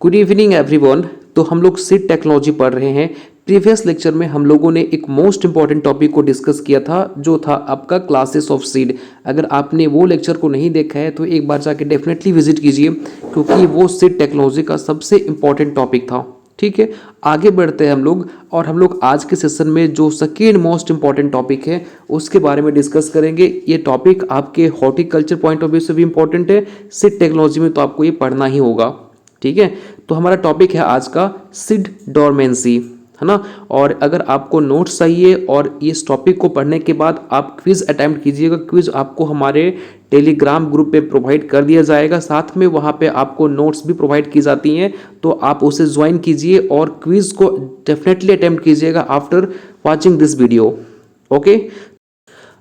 Good evening everyone. तो हम लोग सीड टेक्नोलॉजी पढ़ रहे हैं। प्रीवियस लेक्चर में हम लोगों ने एक मोस्ट इंपॉर्टेंट टॉपिक को डिस्कस किया था जो था आपका क्लासेस ऑफ सीड। अगर आपने वो लेक्चर को नहीं देखा है तो एक बार जाके डेफिनेटली विजिट कीजिए क्योंकि वो सीड टेक्नोलॉजी का सबसे इंपॉर्टेंट टॉपिक था। ठीक है, आगे बढ़ते हैं हम लोग और हम लोग आज के सेशन में जो सेकेंड मोस्ट इंपॉर्टेंट टॉपिक है उसके बारे में डिस्कस करेंगे। ये टॉपिक आपके हॉर्टिकल्चर पॉइंट ऑफ व्यू से भी इंपॉर्टेंट है, सीड टेक्नोलॉजी में तो आपको ये पढ़ना ही होगा। ठीक है, तो हमारा टॉपिक है आज का सीड डोरमेंसी, है ना। और अगर आपको नोट्स चाहिए और इस टॉपिक को पढ़ने के बाद आप क्विज अटेम्प्ट कीजिएगा। क्विज आपको हमारे टेलीग्राम ग्रुप पे प्रोवाइड कर दिया जाएगा, साथ में वहाँ पे आपको नोट्स भी प्रोवाइड की जाती हैं, तो आप उसे ज्वाइन कीजिए और क्विज को डेफिनेटली अटेम्प्ट कीजिएगा after watching this video. Okay,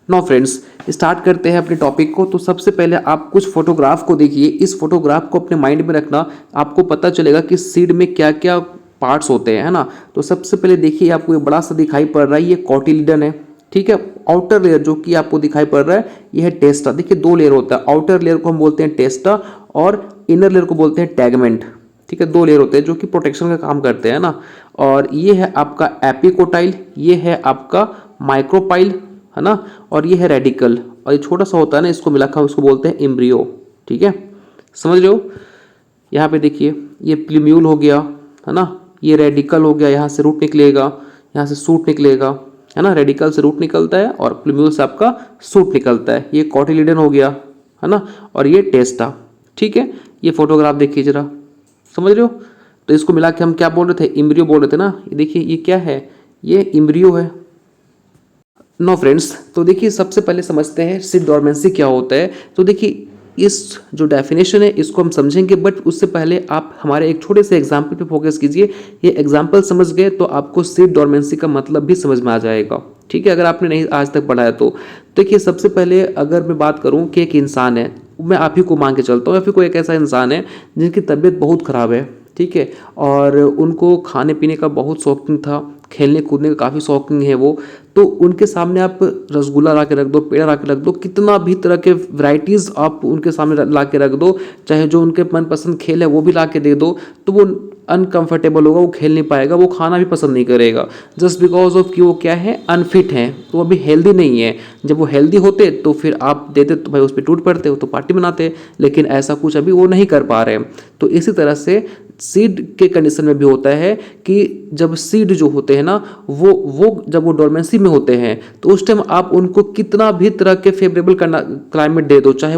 now friends, start करते हैं अपने टॉपिक को। तो सबसे पहले आप कुछ फोटोग्राफ को देखिए। इस फोटोग्राफ को अपने माइंड में रखना, आपको पता चलेगा कि सीड में क्या क्या पार्ट्स होते हैं, है ना। तो सबसे पहले देखिए, आपको ये बड़ा सा दिखाई पड़ रहा है, ये कोटिलीडन है। ठीक है, आउटर लेयर जो कि आपको दिखाई पड़ रहा है ये है टेस्टा। देखिए दो लेयर होता है, आउटर लेयर को हम बोलते हैं टेस्टा और इनर लेयर को बोलते हैं टैगमेंट। ठीक है, दो लेयर होते हैं जो कि प्रोटेक्शन का काम करते हैं ना। और ये है आपका एपिकोटाइल, ये है आपका माइक्रोपाइल, है ना, और ये है रेडिकल। और ये छोटा सा होता है ना, इसको मिला कर उसको बोलते हैं एम्ब्रियो। ठीक है, समझ रहे हो। यहाँ पे देखिए ये प्लूम्यूल हो गया, है ना, ये रेडिकल हो गया, यहाँ से रूट निकलेगा, यहाँ से सूट निकलेगा, है ना। रेडिकल से रूट निकलता है और प्लूम्यूल से आपका सूट निकलता है। ये कोटिलीडन हो गया, है ना, और ये टेस्टा। ठीक है, ये फोटोग्राफ देखिए जरा, समझ रहे हो। तो इसको मिला के हम क्या बोल रहे थे, एम्ब्रियो बोल रहे थे ना। देखिए ये क्या है, ये एम्ब्रियो है। नो फ्रेंड्स, तो देखिए सबसे पहले समझते हैं सीड डोरमेंसी क्या होता है। तो देखिए इस जो डेफिनेशन है इसको हम समझेंगे, बट उससे पहले आप हमारे एक छोटे से एग्जाम्पल पे फोकस कीजिए। ये एग्जाम्पल समझ गए तो आपको सीड डोरमेंसी का मतलब भी समझ में आ जाएगा। ठीक है, अगर आपने नहीं आज तक पढ़ा है तो देखिए सबसे पहले अगर मैं बात करूं कि एक इंसान है, मैं आप ही को मान के चलता हूँ, या फिर कोई एक ऐसा इंसान है जिनकी तबीयत बहुत ख़राब है। ठीक है, और उनको खाने पीने का बहुत शौकीन था, खेलने कूदने का काफ़ी शौकीन है वो। तो उनके सामने आप रसगुल्ला ला के रख दो, पेड़ा ला के रख दो, कितना भी तरह के वैरायटीज़ आप उनके सामने ला के रख दो, चाहे जो उनके मनपसंद खेल है वो भी ला के दे दो, तो वो अनकंफर्टेबल होगा, वो खेल नहीं पाएगा, वो खाना भी पसंद नहीं करेगा, जस्ट बिकॉज ऑफ कि वो क्या है, अनफिट है, तो वो अभी हेल्दी नहीं है। जब वो हेल्दी होते तो फिर आप देते तो भाई उस पर टूट पड़ते हो, तो पार्टी बनाते, लेकिन ऐसा कुछ अभी वो नहीं कर पा रहे हैं। तो इसी तरह से सीड के कंडीशन में भी होता है कि जब सीड जो होते हैं ना वो जब वो डोरमेंसी में होते हैं तो उस टाइम आप उनको कितना भी तरह के फेवरेबल क्लाइमेट दे दो, चाहे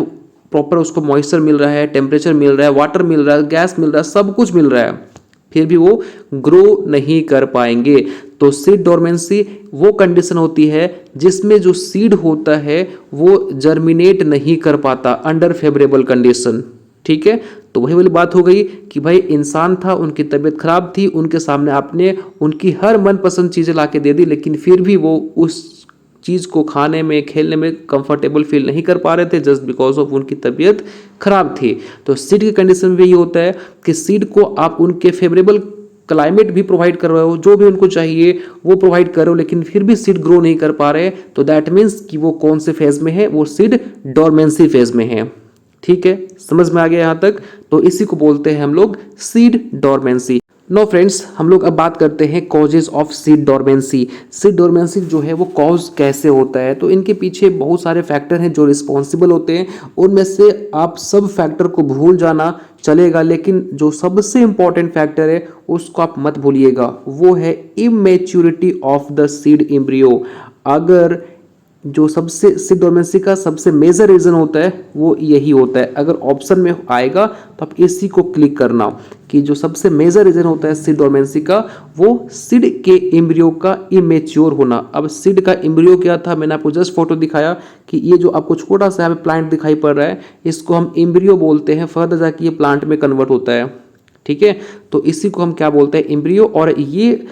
प्रॉपर उसको मॉइस्चर मिल रहा है, टेम्परेचर मिल रहा है, वाटर मिल रहा है, गैस मिल रहा है, सब कुछ मिल रहा है, फिर भी वो ग्रो नहीं कर पाएंगे। तो सीड डोरमेंसी वो कंडीशन होती है जिसमें जो सीड होता है वो जर्मिनेट नहीं कर पाता अंडर फेवरेबल कंडीशन। ठीक है, तो वही वाली बात हो गई कि भाई इंसान था, उनकी तबीयत खराब थी, उनके सामने आपने उनकी हर मनपसंद चीज़ें ला के दे दी, लेकिन फिर भी वो उस चीज़ को खाने में खेलने में कंफर्टेबल फील नहीं कर पा रहे थे, जस्ट बिकॉज ऑफ उनकी तबीयत खराब थी। तो सीड की कंडीशन में ये होता है कि सीड को आप उनके फेवरेबल क्लाइमेट भी प्रोवाइड कर रहे हो, जो भी उनको चाहिए वो प्रोवाइड कर रहे हो, लेकिन फिर भी सीड ग्रो नहीं कर पा रहे, तो दैट मीन्स कि वो कौन से फेज में है, वो सीड डोरमेंसी फेज में है। ठीक है, समझ में आ गया यहाँ तक। तो इसी को बोलते हैं हम लोग सीड डोरमेंसी। नो फ्रेंड्स, हम लोग अब बात करते हैं causes of seed dormancy. Seed dormancy जो है वो कॉज कैसे होता है, तो इनके पीछे बहुत सारे फैक्टर हैं जो रिस्पॉन्सिबल होते हैं। उनमें से आप सब फैक्टर को भूल जाना चलेगा, लेकिन जो सबसे इंपॉर्टेंट फैक्टर है उसको आप मत भूलिएगा, वो है immaturity of the seed embryo. अगर जो सबसे सीड डोरमेंसी का सबसे मेजर रीजन होता है वो यही होता है। अगर ऑप्शन में आएगा तो आप इसी को क्लिक करना कि जो सबसे मेजर रीजन होता है सीड डोरमेंसी का, वो सीड के एम्ब्रियो का इमेच्योर होना। अब सीड का एम्ब्रियो क्या था, मैंने आपको जस्ट फोटो दिखाया कि ये जो आपको छोटा सा यहाँ पे प्लांट दिखाई पड़ रहा है इसको हम एम्ब्रियो बोलते हैं, फर्दर जाके ये प्लांट में कन्वर्ट होता है। ठीक है, तो इसी को हम क्या बोलते हैं, एम्ब्रियो। और ये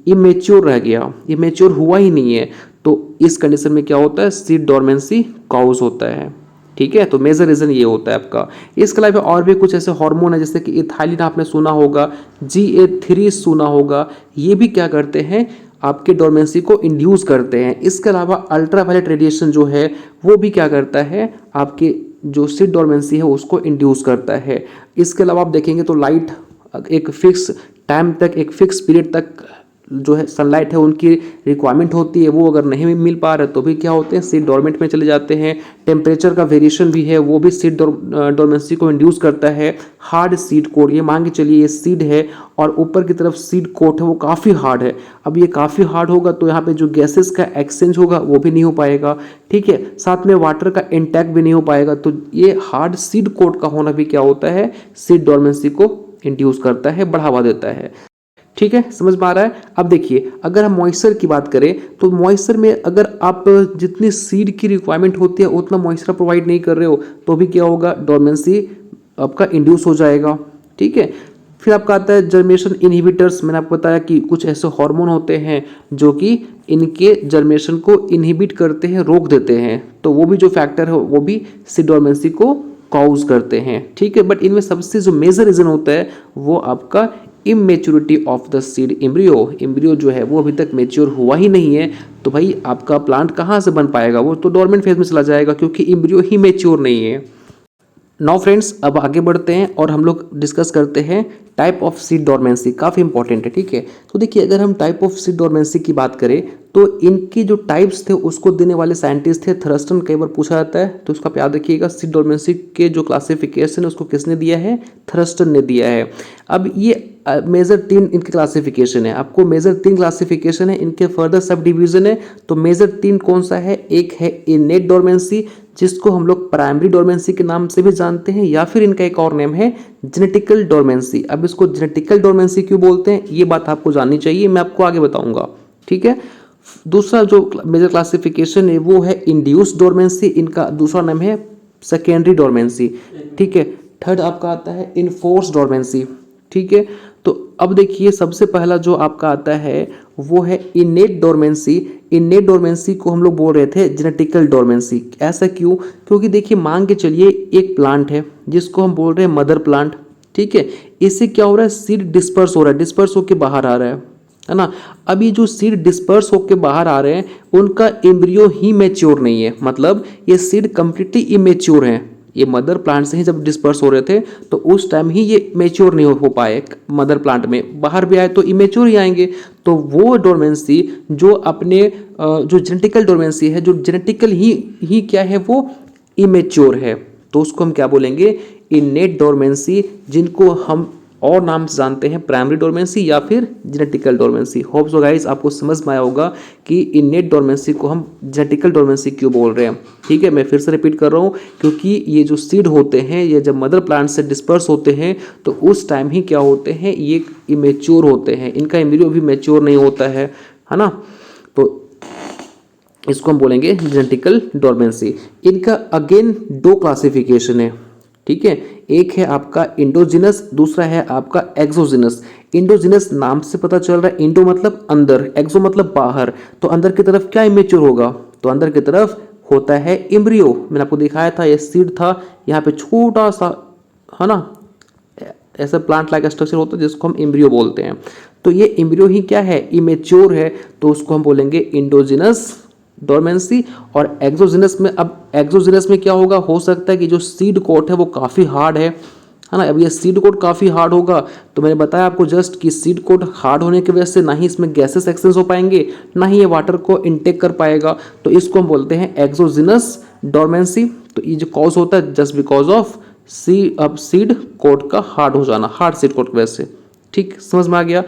इमेच्योर रह गया, इमेच्योर हुआ ही नहीं है, तो इस कंडीशन में क्या होता है, सीड डोरमेंसी कॉज होता है। ठीक है, तो मेजर रीजन ये होता है आपका। इसके अलावा और भी कुछ ऐसे हार्मोन है जैसे कि इथाइलिन आपने सुना होगा, GA3 सुना होगा, ये भी क्या करते हैं, आपके डोरमेंसी को इंड्यूस करते हैं। इसके अलावा अल्ट्रावायलेट रेडिएशन जो है वो भी क्या करता है, आपके जो सीड डोरमेंसी है उसको इंड्यूस करता है। इसके अलावा आप देखेंगे तो लाइट एक फिक्स टाइम तक, एक फिक्स पीरियड तक जो है सनलाइट है उनकी रिक्वायरमेंट होती है, वो अगर नहीं मिल पा रहा है तो भी क्या होते हैं, सीड डोरमेंट में चले जाते हैं। टेम्परेचर का वेरिएशन भी है, वो भी सीड डोरमेंसी को इंड्यूस करता है। हार्ड सीड कोट, ये मान के चलिए ये सीड है और ऊपर की तरफ सीड कोट है वो काफ़ी हार्ड है। अब ये काफ़ी हार्ड होगा तो यहाँ पे जो गैसेस का एक्सचेंज होगा वो भी नहीं हो पाएगा, ठीक है, साथ में वाटर का इंटैक्ट भी नहीं हो पाएगा। तो ये हार्ड सीड कोट का होना भी क्या होता है, सीड डोरमेंसी को इंड्यूस करता है, बढ़ावा देता है। ठीक है, समझ में आ रहा है। अब देखिए अगर हम मॉइस्चर की बात करें तो मॉइस्चर में अगर आप जितनी सीड की रिक्वायरमेंट होती है उतना मॉइस्चर प्रोवाइड नहीं कर रहे हो तो भी क्या होगा, डोरमेंसी आपका इंड्यूस हो जाएगा। ठीक है, फिर आपका आता है जर्मेशन इनहिबिटर्स। मैंने आपको बताया कि कुछ ऐसे हार्मोन होते हैं जो कि इनके जर्मेशन को इनहिबिट करते हैं, रोक देते हैं, तो वो भी जो फैक्टर है वो भी सीड डोरमेंसी को कॉज करते हैं। ठीक है, बट इनमें सबसे जो मेजर रीजन होता है वो आपका immaturity of the seed embryo. Embryo जो है वो अभी तक मेच्योर हुआ ही नहीं है, तो भाई आपका प्लांट कहाँ से बन पाएगा, वो तो डोरमेंट फेज में चला जाएगा क्योंकि एम्ब्रियो ही मेच्योर नहीं है। नाउ फ्रेंड्स अब आगे बढ़ते हैं और हम लोग डिस्कस करते हैं टाइप ऑफ सीड डोरमेंसी, काफ़ी इंपॉर्टेंट है। ठीक है, तो देखिए अगर हम टाइप ऑफ सीड डोरमेंसी की बात करें तो इनकी जो टाइप्स थे उसको देने वाले साइंटिस्ट थे थर्स्टन, कई बार पूछा जाता है तो उसका याद रखिएगा। सीड डोरमेंसी के जो क्लासिफिकेशन है उसको किसने दिया है, थर्स्टन ने दिया है। अब ये मेजर 3 इनके क्लासिफिकेशन है, आपको मेजर 3 क्लासिफिकेशन है, इनके फर्दर सब डिवीजन है। तो मेजर 3 कौन सा है, एक है इनेट डोरमेंसी जिसको हम लोग प्राइमरी डोरमेंसी के नाम से भी जानते हैं, या फिर इनका एक और नेम है जेनेटिकल डोरमेंसी। अब इसको जेनेटिकल डोरमेंसी क्यों बोलते हैं ये बात आपको जाननी चाहिए, मैं आपको आगे बताऊंगा। ठीक है, दूसरा जो मेजर क्लासिफिकेशन है वो है इंड्यूस्ड डोरमेंसी, इनका दूसरा नाम है सेकेंडरी डोरमेंसी। ठीक है, थर्ड आपका आता है इनफोर्स डोरमेंसी। ठीक है, तो अब देखिए सबसे पहला जो आपका आता है वो है इनेट डोरमेंसी। इनेट डोरमेंसी को हम लोग बोल रहे थे जेनेटिकल डोरमेंसी। ऐसा क्यों, क्योंकि देखिए मान के चलिए एक प्लांट है जिसको हम बोल रहे हैं मदर प्लांट। ठीक है, इससे क्या हो रहा है, सीड डिस्पर्स हो रहा है, डिस्पर्स होकर बाहर आ रहा है ना। अब ये जो सीड डिस्पर्स होकर बाहर आ रहे हैं उनका एम्ब्रियो ही मैच्योर नहीं है, मतलब ये सीड कंप्लीटली इमेच्योर हैं। ये मदर प्लांट से ही जब डिस्पर्स हो रहे थे तो उस टाइम ही ये मेच्योर नहीं हो पाए मदर प्लांट में, बाहर भी आए तो इमेच्योर ही आएंगे। तो वो डोरमेंसी जो अपने जो जेनेटिकल डोरमेंसी है, जो जेनेटिकल ही क्या है, वो इमेच्योर है, तो उसको हम क्या बोलेंगे, इनेट डोरमेंसी, जिनको हम और नाम से जानते हैं प्राइमरी डोरमेंसी या फिर genetical dormancy. Hope so guys आपको समझ में आया होगा कि इनेट डोरमेंसी को हम जेनेटिकल डोरमेंसी क्यों बोल रहे हैं। ठीक है, मैं फिर से रिपीट कर रहा हूँ, क्योंकि ये जो सीड होते हैं ये जब मदर प्लांट से डिस्पर्स होते हैं तो उस टाइम ही क्या होते हैं, ये इमेच्योर होते हैं, इनका एम्ब्रियो भी मैच्योर नहीं होता है ना। तो इसको हम बोलेंगे जेनेटिकल डोरमेंसी। इनका अगेन 2 क्लासिफिकेशन है। ठीक है, एक है आपका इंडोजिनस, दूसरा है आपका एक्सोजिनस। इंडोजिनस नाम से पता चल रहा है, इंडो मतलब अंदर, एक्सो मतलब बाहर, तो अंदर की तरफ क्या इमेच्योर होगा, तो अंदर की तरफ होता है एम्ब्रियो। मैंने आपको दिखाया था, ये सीड था, यहाँ पे छोटा सा है ना, ऐसा प्लांट लाइक स्ट्रक्चर होता है जिसको हम एम्ब्रियो बोलते हैं। तो ये एम्ब्रियो ही क्या है, इमेच्योर है, तो उसको हम बोलेंगे इंडोजिनस डोरमेंसी। और एक्सोजिनस में, अब एक्सोजिनस में क्या होगा, हो सकता है कि जो सीड कोट है वो काफ़ी हार्ड है ना। अब ये सीड कोट काफ़ी हार्ड होगा तो मैंने बताया आपको जस्ट कि सीड कोट हार्ड होने की वजह से ना ही इसमें गैसेस एक्सचेंज हो पाएंगे, ना ही ये वाटर को इनटेक कर पाएगा, तो इसको हम बोलते हैं एक्सोजिनस डोरमेंसी। तो ये जो कॉज होता है just because of seed coat का हार्ड हो जाना, हार्ड सीड कोट की वजह से। ठीक, समझ में आ गया।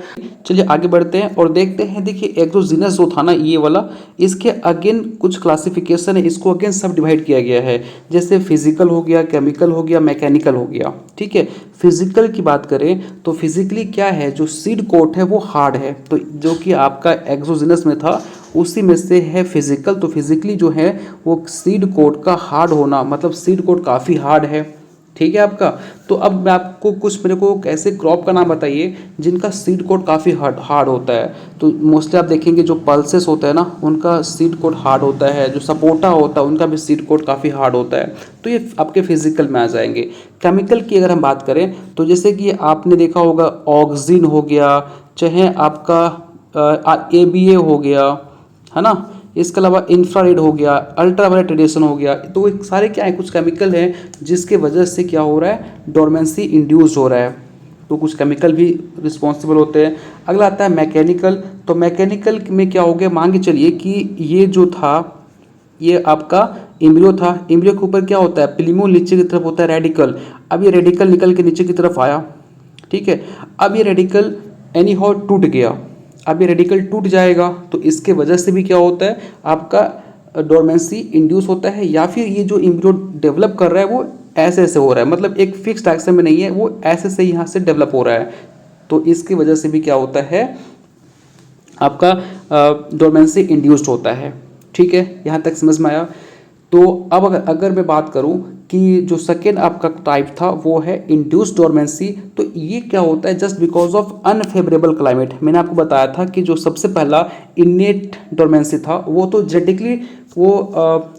चलिए आगे बढ़ते हैं और देखते हैं। देखिए एक्सोजिनस जो था ना ये वाला, इसके अगेन कुछ क्लासिफिकेशन है, इसको अगेन सब डिवाइड किया गया है, जैसे फिजिकल हो गया, केमिकल हो गया, मैकेनिकल हो गया। ठीक है, फिजिकल की बात करें तो फिजिकली क्या है, जो सीड कोट है वो हार्ड है, तो जो कि आपका एक्सोजिनस में था उसी में से है फिजिकल। तो फिजिकली जो है वो सीड कोट का हार्ड होना, मतलब सीड कोट काफ़ी हार्ड है। ठीक है आपका। तो अब मैं आपको कुछ, मेरे को ऐसे क्रॉप का नाम बताइए जिनका सीड कोट काफ़ी हार्ड होता है। तो मोस्टली आप देखेंगे जो पल्सेस होता है ना उनका सीड कोट हार्ड होता है, जो सपोटा होता है उनका भी सीड कोट काफ़ी हार्ड होता है, तो ये आपके फिजिकल में आ जाएंगे। केमिकल की अगर हम बात करें तो जैसे कि आपने देखा होगा ऑक्सीजन हो गया, चाहे आपका ABA हो गया, है ना, इसके अलावा इंफ्रारेड हो गया, अल्ट्रावायलेट रेडिएशन हो गया, तो ये सारे क्या है, कुछ केमिकल हैं जिसके वजह से क्या हो रहा है, डोरमेंसी इंड्यूस हो रहा है। तो कुछ केमिकल भी रिस्पॉन्सिबल होते हैं। अगला आता है मैकेनिकल। तो मैकेनिकल में क्या हो गया, मान के चलिए कि ये जो था ये आपका इम्ब्रियो था। इम्ब्रियो के ऊपर क्या होता है, प्लीमो नीचे की तरफ होता है रेडिकल। अब ये रेडिकल निकल के नीचे की तरफ आया, ठीक है। अब ये रेडिकल एनी हाउ टूट गया। अब ये रेडिकल टूट जाएगा तो इसके वजह से भी क्या होता है, आपका डोरमेंसी इंड्यूस होता है, या फिर ये जो इम्ब्रियो डेवलप कर रहा है वो ऐसे ऐसे हो रहा है, मतलब एक फिक्स डायरेक्शन में नहीं है, वो ऐसे से यहाँ से डेवलप हो रहा है। तो इसकी वजह से भी क्या होता है, आपका डोरमेंसी इंड्यूस्ड होता है। ठीक है, यहाँ तक समझ में आया। तो अब अगर मैं बात करूं कि जो सेकेंड आपका टाइप था वो है इंड्यूस्ड डोरमेंसी। तो ये क्या होता है, just because of unfavourable climate. मैंने आपको बताया था कि जो सबसे पहला इनेट डोरमेंसी था वो तो जेनेटिकली वो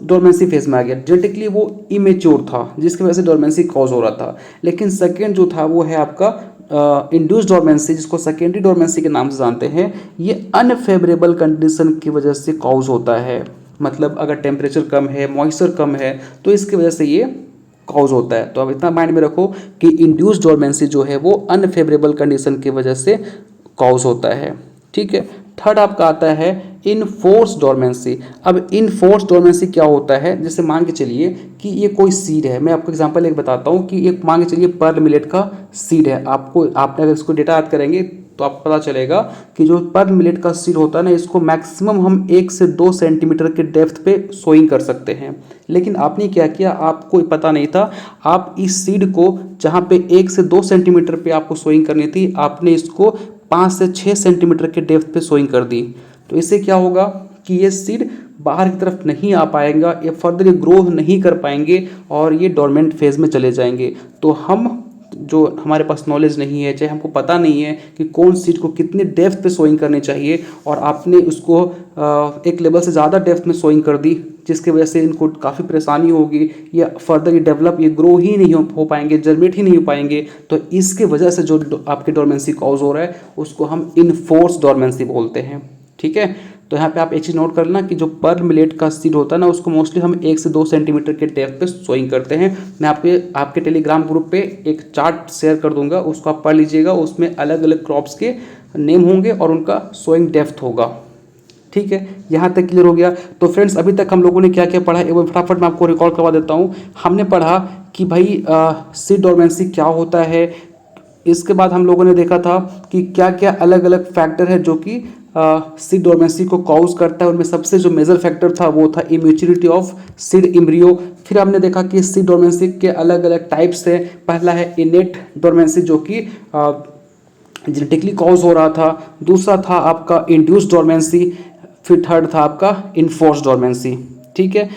डोरमेंसी फेज में आ गया, जेनेटिकली वो इमेच्योर था जिसकी वजह से डोरमेंसी कॉज हो रहा था। लेकिन सेकेंड जो था वो है आपका इंड्यूस्ड डोरमेंसी, जिसको सेकेंडरी डोरमेंसी के नाम से जानते हैं। ये अनफेवरेबल कंडीशन की वजह से कॉज होता है, मतलब अगर टेम्परेचर कम है, मॉइस्चर कम है, तो इसकी वजह से ये कॉज होता है। तो अब इतना माइंड में रखो कि इंड्यूस्ड डोरमेंसी जो है वो अनफेवरेबल कंडीशन की वजह से कॉज होता है। ठीक है, थर्ड आपका आता है इनफोर्स डोरमेंसी। अब इनफोर्स डोरमेंसी क्या होता है, जैसे मान के चलिए कि ये कोई सीड है। मैं आपको एग्जांपल एक बताता हूँ कि एक मान के चलिए पर्ल मिलेट का सीड है। आपने अगर इसको डेटा याद करेंगे तो आपको पता चलेगा कि जो पर्ल मिलेट का सीड होता है ना, इसको मैक्सिमम हम 1 से 2 सेंटीमीटर के डेप्थ पे सोइंग कर सकते हैं। लेकिन आपने क्या किया, आपको पता नहीं था, आप इस सीड को जहाँ पे 1 से 2 सेंटीमीटर पे आपको सोइंग करनी थी, आपने इसको 5 से 6 सेंटीमीटर के डेप्थ पे सोइंग कर दी। तो इससे क्या होगा कि ये सीड बाहर की तरफ नहीं आ पाएगा, ये फर्दर ये ग्रो नहीं कर पाएंगे और ये डोरमेंट फेज में चले जाएंगे। तो हम जो हमारे पास नॉलेज नहीं है, चाहे हमको पता नहीं है कि कौन सीड को कितने डेप्थ पे सोइंग करनी चाहिए, और आपने उसको एक लेवल से ज़्यादा डेप्थ में सोइंग कर दी, जिसकी वजह से इनको काफ़ी परेशानी होगी, या फर्दर ये डेवलप, ये ग्रो ही नहीं हो पाएंगे, जर्मेट ही नहीं हो पाएंगे। तो इसके वजह से जो आपके डोरमेंसी कॉज हो रहा है उसको हम इनफोर्स डोरमेंसी बोलते हैं। ठीक है, तो यहाँ पे आप एक चीज़ नोट कर लेना कि जो पर्ल मिलेट का सीड होता है ना, उसको मोस्टली हम 1 से 2 सेंटीमीटर के डेप्थ पे सोइंग करते हैं। मैं आपके टेलीग्राम ग्रुप पे एक चार्ट शेयर कर दूंगा, उसको आप पढ़ लीजिएगा। उसमें अलग अलग क्रॉप्स के नेम होंगे और उनका सोइंग डेप्थ होगा। ठीक है, यहाँ तक क्लियर हो गया। तो फ्रेंड्स, अभी तक हम लोगों ने क्या क्या पढ़ा है, एक बार फटाफट मैं आपको रिकॉल करवा देता हूँ। हमने पढ़ा कि भाई सीड डोरमेंसी क्या होता है। इसके बाद हम लोगों ने देखा था कि क्या क्या अलग अलग फैक्टर है जो कि सीड डोरमेंसी को कॉज करता है। उनमें सबसे जो मेजर फैक्टर था वो था इमेच्योरिटी ऑफ सीड एम्ब्रियो। फिर हमने देखा कि सीड डोरमेंसी के अलग अलग टाइप्स हैं। पहला है इनेट डोरमेंसी जो कि जेनेटिकली कॉज हो रहा था। दूसरा था आपका इंड्यूस्ड डोरमेंसी। फिर थर्ड था आपका इनफोर्स डोरमेंसी। ठीक है,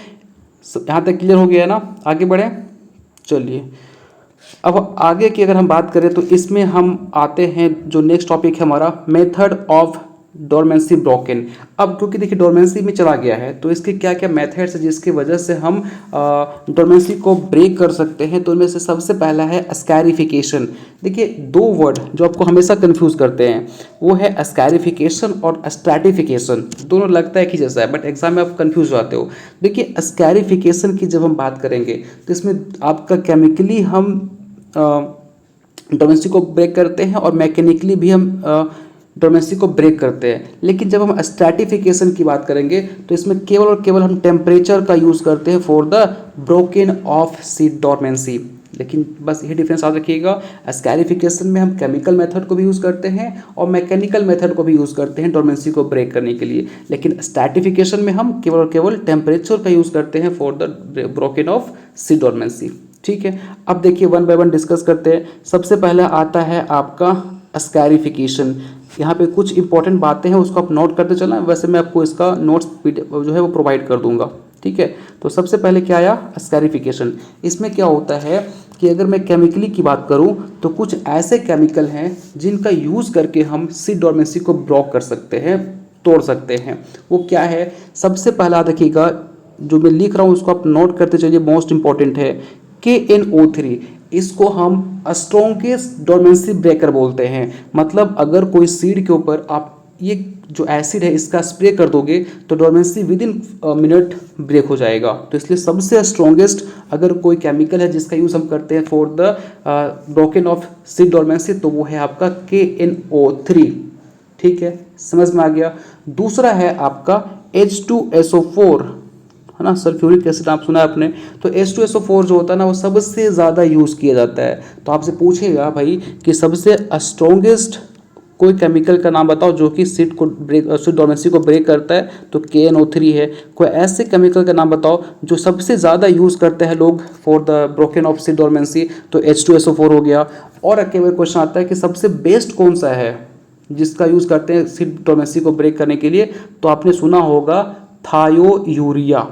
यहाँ तक क्लियर हो गया है ना, आगे बढ़े चलिए। अब आगे की अगर हम बात करें तो इसमें हम आते हैं, जो नेक्स्ट टॉपिक है हमारा मेथड ऑफ डोरमेंसी ब्रोकन। अब क्योंकि देखिए डोरमेंसी में चला गया है तो इसके क्या क्या मेथड्स है जिसकी वजह से हम डोरमेंसी को ब्रेक कर सकते हैं। तो उनमें से सबसे पहला है स्कैरिफिकेशन। देखिए दो वर्ड जो आपको हमेशा कंफ्यूज करते हैं वो है स्कैरिफिकेशन और स्ट्रैटिफिकेशन। दोनों लगता है कि जैसा है बट एग्जाम में आप कंफ्यूज हो जाते हो। देखिए स्कैरिफिकेशन की जब हम बात करेंगे तो इसमें आपका केमिकली हम डोमेस्टिक को ब्रेक करते हैं और मैकेनिकली भी हम डोमेस्टिक को ब्रेक करते हैं। लेकिन जब हम स्ट्रैटिफिकेशन की बात करेंगे तो इसमें केवल और केवल हम टेम्परेचर का यूज़ करते हैं for the broken of seed dormancy. लेकिन बस ये डिफरेंस याद रखिएगा, स्कैरिफिकेशन में हम केमिकल मेथड को भी यूज़ करते हैं और मैकेनिकल मेथड को भी यूज़ करते हैं डोरमेंसी को ब्रेक करने के लिए। लेकिन स्ट्रैटिफिकेशन में हम केवल और केवल टेम्परेचर का यूज़ करते हैं for the broken of seed dormancy. ठीक है, अब देखिए वन बाय वन डिस्कस करते हैं। सबसे पहला आता है आपका स्कैरिफिकेशन। यहाँ पे कुछ इंपॉर्टेंट बातें हैं उसको आप नोट करते चलना, वैसे मैं आपको इसका नोट्स जो है वो प्रोवाइड कर दूंगा। ठीक है, तो सबसे पहले क्या आया स्कैरिफिकेशन। इसमें क्या होता है कि अगर मैं केमिकली की बात करूं तो कुछ ऐसे केमिकल हैं जिनका यूज़ करके हम सीड डोरमेंसी को ब्लॉक कर सकते हैं, तोड़ सकते हैं। वो क्या है, सबसे पहला देखिएगा जो मैं लिख रहा हूँ उसको आप नोट करते चलिए, मोस्ट इंपॉर्टेंट है KNO3। इसको हम स्ट्रॉन्गेस्ट डोरमेंसी ब्रेकर बोलते हैं। मतलब अगर कोई सीड के ऊपर आप ये जो एसिड है इसका स्प्रे कर दोगे तो dormancy within minute break हो जाएगा। तो इसलिए सबसे स्ट्रॉन्गेस्ट अगर कोई केमिकल है जिसका यूज़ हम करते हैं for the broken of seed dormancy तो वो है आपका KNO3। ठीक है, समझ में आ गया। दूसरा है आपका H2SO4, है ना, सल्फ्यूरिक एसिड आप सुना है आपने। तो H2SO4 जो होता है ना वो सबसे ज़्यादा यूज़ किया जाता है। तो आपसे पूछेगा भाई कि सबसे स्ट्रॉन्गेस्ट कोई केमिकल का नाम बताओ जो कि सीड डोरमेंसी को ब्रेक करता है, तो KNO3 है। कोई ऐसे केमिकल का नाम बताओ जो सबसे ज़्यादा यूज़ करते हैं लोग for the broken of seed dormancy, तो H2SO4 हो गया। और केवल क्वेश्चन आता है कि सबसे बेस्ट कौन सा है जिसका यूज़ करते हैं सीड डोरमेंसी को ब्रेक करने के लिए, तो आपने सुना होगा थायोयूरिया।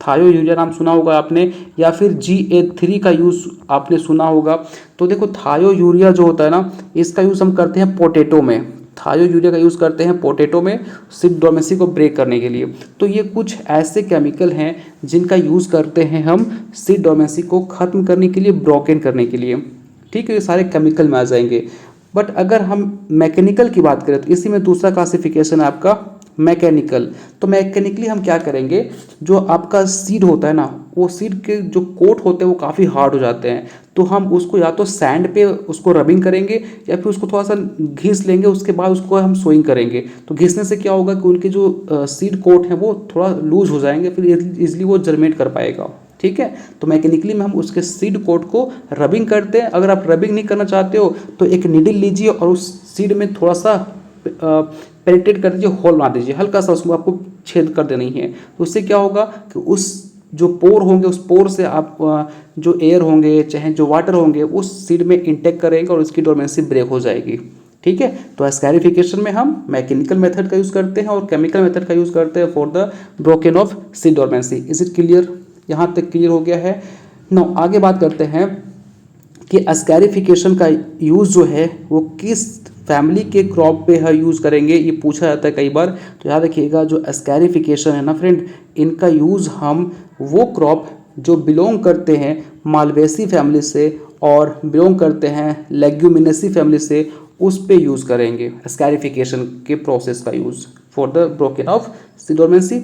थायोयूरिया नाम सुना होगा आपने, या फिर GA3 का यूज़ आपने सुना होगा। तो देखो थायोयूरिया जो होता है ना इसका यूज़ हम करते हैं पोटैटो में। थायोयूरिया का यूज़ करते हैं पोटैटो में सीड डोरमेंसी को ब्रेक करने के लिए। तो ये कुछ ऐसे केमिकल हैं जिनका यूज़ करते हैं हम सीड डोरमेंसी को ख़त्म करने के लिए, ब्रोकन करने के लिए। ठीक है, ये सारे केमिकल में आ जाएंगे। बट अगर हम मैकेनिकल की बात करें तो इसी में दूसरा क्लासिफिकेशन है आपका मैकेनिकल। तो मैकेनिकली हम क्या करेंगे, जो आपका सीड होता है ना वो सीड के जो कोट होते हैं वो काफ़ी हार्ड हो जाते हैं, तो हम उसको या तो सैंड पे उसको रबिंग करेंगे या फिर उसको थोड़ा सा घिस लेंगे, उसके बाद उसको हम सोइंग करेंगे। तो घिसने से क्या होगा कि उनके जो सीड कोट है वो थोड़ा लूज हो जाएंगे, फिर इजीली वो जर्मेट कर पाएगा। ठीक है, तो मैकेनिकली में हम उसके सीड कोट को रबिंग करते हैं। अगर आप रबिंग नहीं करना चाहते हो तो एक नीडल लीजिए और उस सीड में थोड़ा सा पेनिट्रेट कर दीजिए, होल मार दीजिए, हल्का सा उसमें आपको छेद कर देना ही है। तो उससे क्या होगा कि उस जो पोर होंगे उस पोर से आप जो एयर होंगे चाहे जो वाटर होंगे उस सीड में इंटेक करेंगे और उसकी डोरमेंसी ब्रेक हो जाएगी। ठीक है, तो एस्कैरिफिकेशन में हम मैकेनिकल मेथड का यूज़ करते हैं और केमिकल मेथड का यूज़ करते हैं for the broken of seed dormancy. Is it clear? यहाँ तक क्लियर हो गया है। नो, आगे बात करते हैं कि एस्कैरिफिकेशन का यूज़ जो है वो किस फैमिली के क्रॉप पे है यूज़ करेंगे, ये पूछा जाता है कई बार। तो याद रखिएगा जो एस्कैरिफिकेशन है ना फ्रेंड, इनका यूज़ हम वो क्रॉप जो बिलोंग करते हैं मालवेसी फैमिली से और बिलोंग करते हैं लेग्यूमिनेसी फैमिली से, उस पे यूज़ करेंगे एस्कैरिफिकेशन के प्रोसेस का use for the broken of seed dormancy.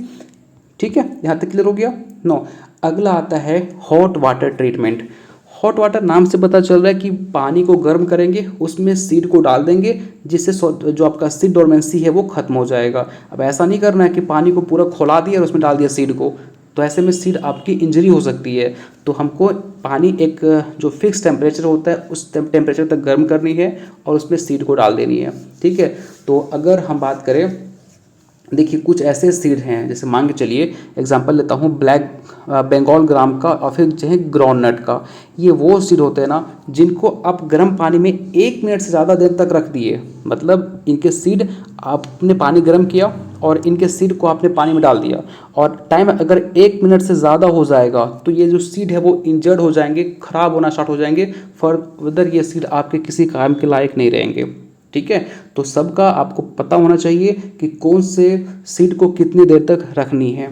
ठीक है, यहाँ तक क्लियर हो गया। नो, अगला आता है hot water treatment. Hot water नाम से पता चल रहा है कि पानी को गर्म करेंगे, उसमें सीड को डाल देंगे, जिससे जो आपका सीड डोरमेंसी है वो खत्म हो जाएगा। अब ऐसा नहीं करना है कि पानी को पूरा खौला दिया और उसमें डाल दिया सीड को, तो ऐसे में सीड आपकी इंजरी हो सकती है। तो हमको पानी एक जो फिक्स टेम्परेचर होता है उस टेम्परेचर तक गर्म करनी है और उसमें सीड को डाल देनी है। ठीक है, तो अगर हम बात करें, देखिए कुछ ऐसे सीड हैं, जैसे मान के चलिए एग्जांपल लेता हूँ ब्लैक बंगाल ग्राम का और फिर जो है ग्राउंडनट का। ये वो सीड होते हैं ना जिनको आप गर्म पानी में 1 मिनट से ज़्यादा देर तक रख दिए, मतलब इनके सीड आपने पानी गर्म किया और इनके सीड को आपने पानी में डाल दिया और टाइम अगर 1 मिनट से ज़्यादा हो जाएगा तो ये जो सीड है वो इंजर्ड हो जाएंगे, ख़राब होना स्टार्ट हो जाएंगे, फर्दर ये सीड आपके किसी काम के लायक नहीं रहेंगे। ठीक है, तो सबका आपको पता होना चाहिए कि कौन से सीड को कितनी देर तक रखनी है।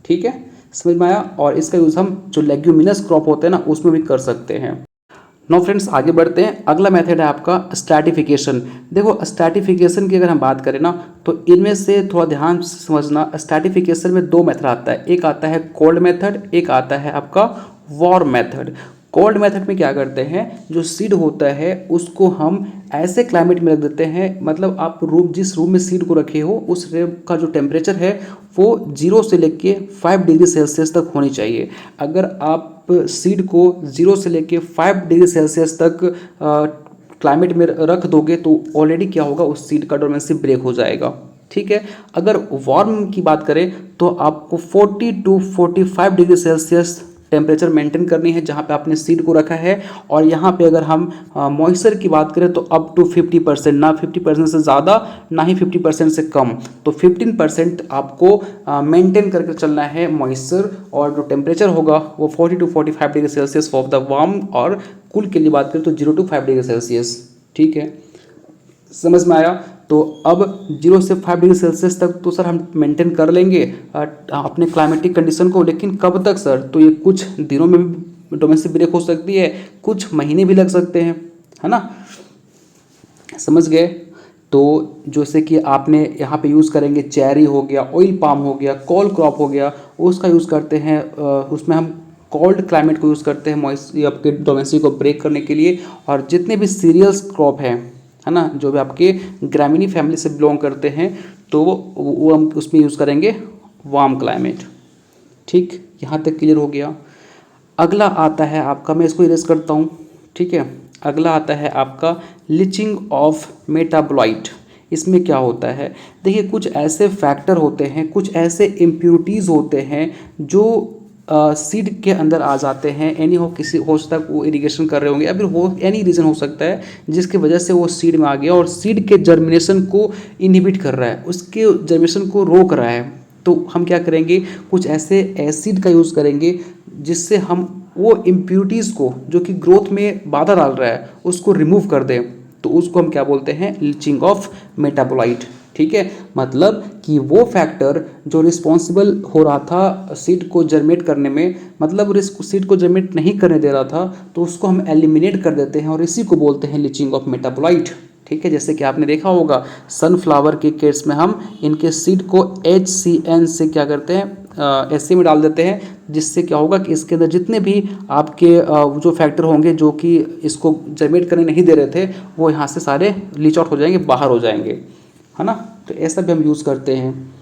ठीक है, समझ में आया। और इसका यूज़ हम जो लेग्यूमिनस क्रॉप होते हैं ना उसमें भी कर सकते हैं। नो फ्रेंड्स, आगे बढ़ते हैं। अगला मेथड है आपका स्ट्रैटिफिकेशन। देखो स्ट्रैटिफिकेशन की अगर हम बात करें ना तो इनमें से थोड़ा ध्यान से समझना, स्ट्रैटिफिकेशन में 2 मेथड आता है, एक आता है कोल्ड मेथड, एक आता है आपका वार्म मेथड। कोल्ड मेथड में क्या करते हैं, जो सीड होता है उसको हम ऐसे क्लाइमेट में रख देते हैं, मतलब आप जिस रूम में सीड को रखे हो उस रूम का जो टेम्परेचर है वो 0 से लेके 5 डिग्री सेल्सियस तक होनी चाहिए। अगर आप सीड को 0 से लेके 5 डिग्री सेल्सियस तक क्लाइमेट में रख दोगे तो ऑलरेडी क्या होगा, उस सीड का डोरमेंसी ब्रेक हो जाएगा। ठीक है, अगर वार्म की बात करें तो आपको 40 to 45 degree Celsius temperature maintain करनी है जहाँ पे आपने सीड को रखा है। और यहाँ पे अगर हम मॉइस्चर की बात करें तो अप टू 50%, ना 50% से ज़्यादा ना ही 50% से कम, तो 15% आपको मेंटेन करके चलना है मॉइस्चर। और जो टेम्परेचर होगा वो 40 to 45 degree Celsius for the warm, और कूल के लिए बात करें तो 0 टू 5 डिग्री सेल्सियस। ठीक है, समझ में आया। तो अब 0 से 5 डिग्री सेल्सियस तक तो सर हम मेंटेन कर लेंगे अपने क्लाइमेटिक कंडीशन को, लेकिन कब तक सर, तो ये कुछ दिनों में भी डोमेस्टिक ब्रेक हो सकती है, कुछ महीने भी लग सकते हैं, है ना, समझ गए। तो जैसे कि आपने यहाँ पे यूज़ करेंगे चेरी हो गया, ऑयल पाम हो गया, कॉल क्रॉप हो गया, उसका यूज़ करते हैं। उसमें हम कोल्ड क्लाइमेट को यूज़ करते हैं मॉइस्ट आपके डोमेस्टिक को ब्रेक करने के लिए। और जितने भी सीरियल्स क्रॉप हैं, है ना, जो भी आपके ग्रामीणी फैमिली से बिलोंग करते हैं, तो वो हम उसमें यूज़ करेंगे वार्म क्लाइमेट। ठीक, यहाँ तक क्लियर हो गया। अगला आता है आपका, मैं इसको इरेज करता हूँ, ठीक है। अगला आता है आपका लिचिंग ऑफ मेटाबोलाइट। इसमें क्या होता है, देखिए कुछ ऐसे फैक्टर होते हैं, कुछ ऐसे इम्प्यूरिटीज़ होते हैं जो सीड के अंदर आ जाते हैं। एनी हो, किसी हो सकता है वो इरिगेशन कर रहे होंगे, या फिर हो एनी रीज़न हो सकता है जिसकी वजह से वो सीड में आ गया और सीड के जर्मिनेशन को इनहिबिट कर रहा है, उसके जर्मिनेशन को रोक रहा है। तो हम क्या करेंगे, कुछ ऐसे एसिड का यूज़ करेंगे जिससे हम वो इम्प्यूरिटीज़ को जो कि ग्रोथ में बाधा डाल रहा है उसको रिमूव कर दें। तो उसको हम क्या बोलते हैं, लीचिंग ऑफ मेटाबोलाइट। ठीक है, मतलब कि वो फैक्टर जो रिस्पॉन्सिबल हो रहा था सीड को जर्मेट करने में, मतलब सीड को जर्मेट नहीं करने दे रहा था, तो उसको हम एलिमिनेट कर देते हैं और इसी को बोलते हैं लीचिंग ऑफ मेटाबोलाइट। ठीक है, जैसे कि आपने देखा होगा सनफ्लावर के केस में हम इनके सीड को HCN से क्या करते हैं, एससी में डाल देते हैं, जिससे क्या होगा कि इसके अंदर जितने भी आपके जो फैक्टर होंगे जो कि इसको जर्मेट करने नहीं दे रहे थे, वो यहाँ से सारे लीच आउट हो जाएंगे, बाहर हो जाएंगे, है ना। तो ऐसा भी हम यूज़ करते हैं।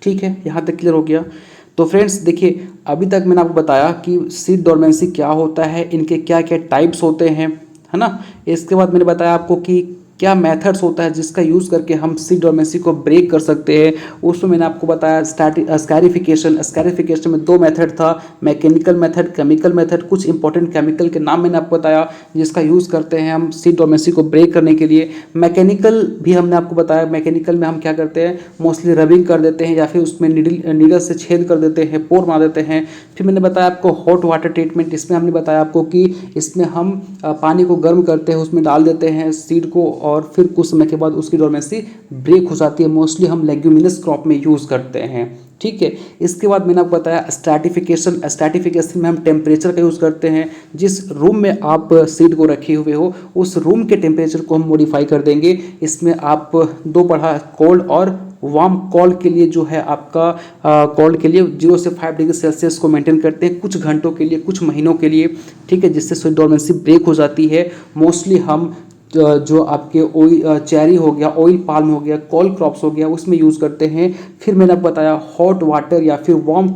ठीक है, यहाँ तक क्लियर हो गया। तो फ्रेंड्स देखिए, अभी तक मैंने आपको बताया कि सीड डोरमेंसी क्या होता है, इनके क्या क्या टाइप्स होते हैं, है ना। इसके बाद मैंने बताया आपको कि क्या मेथड्स होता है जिसका यूज़ करके हम सीड डोरमेंसी को ब्रेक कर सकते हैं। उसमें मैंने आपको बताया स्कैरिफिकेशन में 2 मेथड था, मैकेनिकल मेथड, केमिकल मेथड। कुछ इंपॉर्टेंट केमिकल के नाम मैंने आपको बताया जिसका यूज़ करते हैं हम सीड डोरमेंसी को ब्रेक करने के लिए। मैकेनिकल भी हमने आपको बताया, मैकेनिकल में हम क्या करते हैं, मोस्टली रबिंग कर देते हैं या फिर उसमें नीडल से छेद कर देते हैं, पोर बना देते हैं। फिर मैंने बताया आपको हॉट वाटर ट्रीटमेंट, इसमें हमने बताया आपको कि इसमें हम पानी को गर्म करते हैं, उसमें डाल देते हैं सीड को और फिर कुछ समय के बाद उसकी डोरमेंसी ब्रेक हो जाती है। मोस्टली हम लेग्यूमिनस क्रॉप में यूज़ करते हैं। ठीक है, इसके बाद मैंने आपको बताया स्ट्रैटिफिकेशन में हम टेम्परेचर का यूज़ करते हैं। जिस रूम में आप सीड को रखे हुए हो उस रूम के टेम्परेचर को हम मॉडिफाई कर देंगे। इसमें आप 2 पढ़ा, कोल्ड और वार्म। कोल्ड के लिए जो है आपका कोल्ड के लिए 0 से 5 डिग्री सेल्सियस को मेंटेन करते हैं कुछ घंटों के लिए, कुछ महीनों के लिए। ठीक है, जिससे सीड डोरमेंसी ब्रेक हो जाती है। मोस्टली हम जो आपके चेरी हो गया, ऑयल पाल्म हो गया, कॉल क्रॉप्स हो गया, उसमें यूज़ करते हैं। फिर मैंने आपको बताया हॉट वाटर या फिर वार्म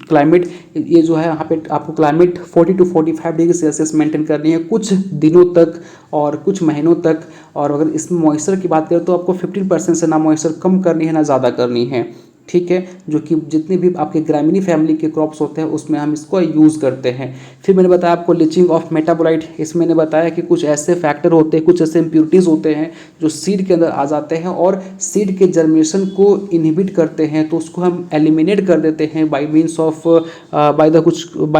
क्लाइमेट, ये जो है यहाँ पे आपको climate 40 to 45 degree Celsius maintain करनी है कुछ दिनों तक और कुछ महीनों तक। और अगर इसमें मॉइस्चर की बात करें तो आपको 15% से ना मॉइस्चर कम करनी है ना ज़्यादा करनी है। ठीक है, जो कि जितने भी आपके ग्रामीणी फैमिली के क्रॉप्स होते हैं उसमें हम इसको यूज़ करते हैं। फिर मैंने बताया आपको लीचिंग ऑफ मेटाबोलाइट। इसमें मैंने बताया कि कुछ ऐसे फैक्टर होते हैं, कुछ ऐसे इम्प्यूरिटीज़ होते हैं जो सीड के अंदर आ जाते हैं और सीड के जर्मिनेशन को इनहिबिट करते हैं, तो उसको हम एलिमिनेट कर देते हैं bye means of by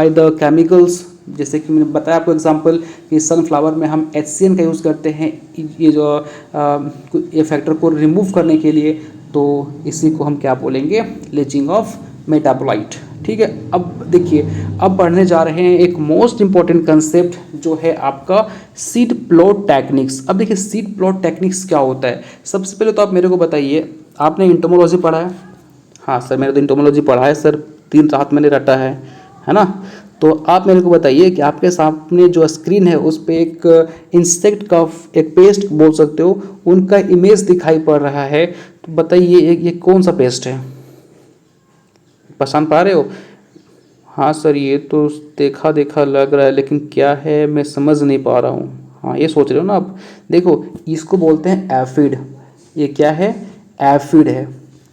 the chemicals. जैसे कि मैंने बताया आपको एग्जांपल कि सनफ्लावर में हम HCN का यूज़ करते हैं ये जो ये फैक्टर को रिमूव करने के लिए। तो इसी को हम क्या बोलेंगे, लीचिंग ऑफ मेटाबोलाइट। ठीक है, अब देखिए, अब पढ़ने जा रहे हैं एक मोस्ट इंपॉर्टेंट कंसेप्ट जो है आपका सीड प्लॉट टेक्निक्स। अब देखिए सीड प्लॉट टेक्निक्स क्या होता है। सबसे पहले तो आप मेरे को बताइए, आपने इंटोमोलॉजी पढ़ा है? हाँ सर, मैंने तो इंटोमोलॉजी पढ़ा है सर, 3 रात मैंने रटा है ना। तो आप मेरे को बताइए कि आपके सामने जो स्क्रीन है उस पर एक इंसेक्ट का एक पेस्ट बोल सकते हो, उनका इमेज दिखाई पड़ रहा है। तो बताइए ये कौन सा पेस्ट है, पहचान पा रहे हो? हाँ सर, ये तो देखा देखा लग रहा है लेकिन क्या है मैं समझ नहीं पा रहा हूँ। हाँ, ये सोच रहे हो ना आप। देखो इसको बोलते हैं एफिड। ये क्या है? एफिड है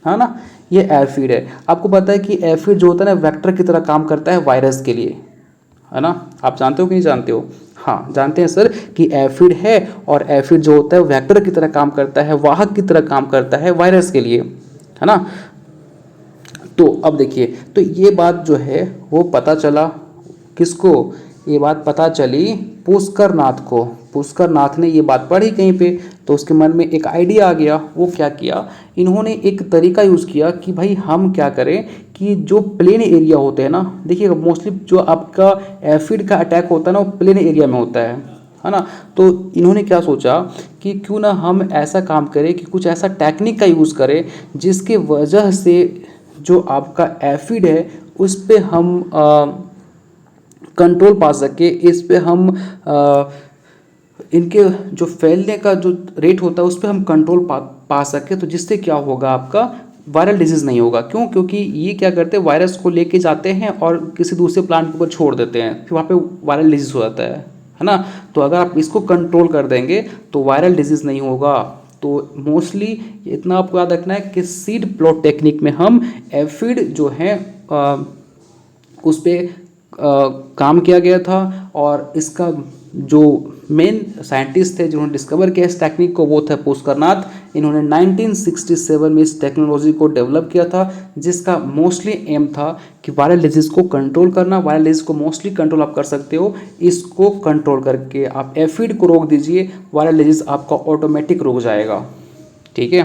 ना, ये एफिड है। आपको पता है कि एफिड जो होता है ना वेक्टर की तरह काम करता है वायरस के लिए, है ना। आप जानते हो कि नहीं जानते हो? हाँ जानते हैं सर कि एफिड है और एफिड जो होता है वेक्टर की तरह काम करता है, वाहक की तरह काम करता है वायरस के लिए, है ना। तो अब देखिए, तो ये बात जो है वो पता चला किसको? ये बात पता चली पुष्कर नाथ को। पुष्कर नाथ ने ये बात पढ़ी कहीं पे, तो उसके मन में एक आइडिया आ गया। वो क्या किया, इन्होंने एक तरीका यूज़ किया कि भाई हम क्या करें कि जो प्लेन एरिया होते हैं ना, देखिए मोस्टली जो आपका एफिड का अटैक होता है ना वो प्लेन एरिया में होता है ना। तो इन्होंने क्या सोचा कि क्यों ना हम ऐसा काम करें कि कुछ ऐसा टेक्निक का यूज़ करें जिसके वजह से जो आपका एफिड है उस पे हम कंट्रोल पा सके, इस पे हम इनके जो फैलने का जो रेट होता है उस पर हम कंट्रोल पा सके। तो जिससे क्या होगा, आपका वायरल डिजीज़ नहीं होगा। क्यों? क्योंकि ये क्या करते हैं, वायरस को लेके जाते हैं और किसी दूसरे प्लांट के ऊपर छोड़ देते हैं, फिर वहाँ पे वायरल डिजीज़ हो जाता है ना। तो अगर आप इसको कंट्रोल कर देंगे तो वायरल डिजीज़ नहीं होगा। तो मोस्टली इतना आपको याद रखना है कि सीड प्लॉट टेक्निक में हम एफिड जो है उस पर काम किया गया था, और इसका जो मेन साइंटिस्ट थे जिन्होंने डिस्कवर किया इस टेक्निक को वो थे पुष्करनाथ। इन्होंने 1967 में इस टेक्नोलॉजी को डेवलप किया था, जिसका मोस्टली एम था कि वायरल डिजीज़ को कंट्रोल करना। वायरल डिजीज़ को मोस्टली कंट्रोल आप कर सकते हो, इसको कंट्रोल करके आप एफिड को रोक दीजिए, वायरल डिजीज़ आपका ऑटोमेटिक रुक जाएगा। ठीक है,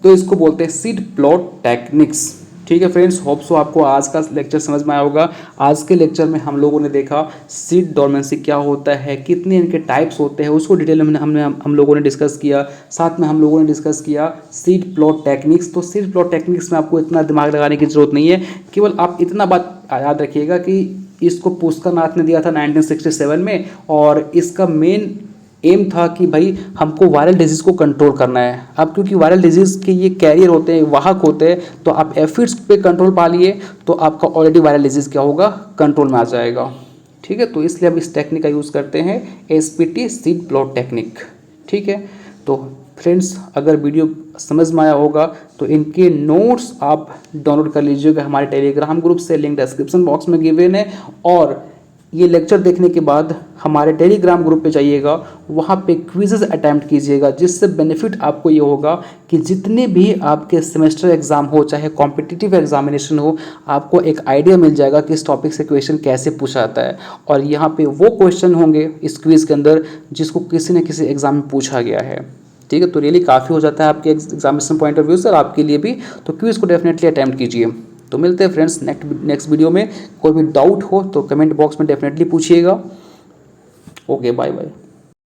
तो इसको बोलते हैं सीड प्लॉट टेक्निक्स। ठीक है फ्रेंड्स, होप सो आपको आज का लेक्चर समझ में आया होगा। आज के लेक्चर में हम लोगों ने देखा सीड डोरमेंसी क्या होता है, कितने इनके टाइप्स होते हैं, उसको डिटेल में हम लोगों ने डिस्कस किया। साथ में हम लोगों ने डिस्कस किया सीड प्लॉट टेक्निक्स। तो सीड प्लॉट टेक्निक्स में आपको इतना दिमाग लगाने की जरूरत नहीं है, केवल आप इतना बात याद रखिएगा कि इसको पुष्करनाथ ने दिया था 1967 में, और इसका मेन एम था कि भाई हमको वायरल डिजीज़ को कंट्रोल करना है। अब क्योंकि वायरल डिजीज़ के ये कैरियर होते हैं, वाहक होते हैं, तो आप एफिड्स पे कंट्रोल पा लिए तो आपका ऑलरेडी वायरल डिजीज़ क्या होगा, कंट्रोल में आ जाएगा। ठीक है, तो इसलिए हम इस टेक्निक का यूज़ करते हैं, एसपीटी सीड प्लॉट टेक्निक। ठीक है, तो फ्रेंड्स अगर वीडियो समझ में आया होगा तो इनके नोट्स आप डाउनलोड कर लीजिएगा हमारे टेलीग्राम ग्रुप से, लिंक डिस्क्रिप्शन बॉक्स में गिवन है। और ये लेक्चर देखने के बाद हमारे टेलीग्राम ग्रुप पे जाइएगा, वहाँ पे क्विज़ेस अटैम्प्ट कीजिएगा, जिससे बेनिफिट आपको ये होगा कि जितने भी आपके सेमेस्टर एग्ज़ाम हो, चाहे कॉम्पिटिटिव एग्जामिनेशन हो, आपको एक आइडिया मिल जाएगा कि इस टॉपिक से क्वेश्चन कैसे पूछा जाता है। और यहाँ पे वो क्वेश्चन होंगे इस क्विज़ के अंदर जिसको किसी न किसी एग्ज़ाम में पूछा गया है। ठीक है, तो रियली काफ़ी हो जाता है आपके एग्जामिनेशन पॉइंट ऑफ व्यू से और आपके लिए भी। तो क्विज़ को डेफिनेटली अटैम्प्ट कीजिए। तो मिलते हैं फ्रेंड्स नेक्स्ट वीडियो में। कोई भी डाउट हो तो कमेंट बॉक्स में डेफिनेटली पूछिएगा। Okay, bye bye.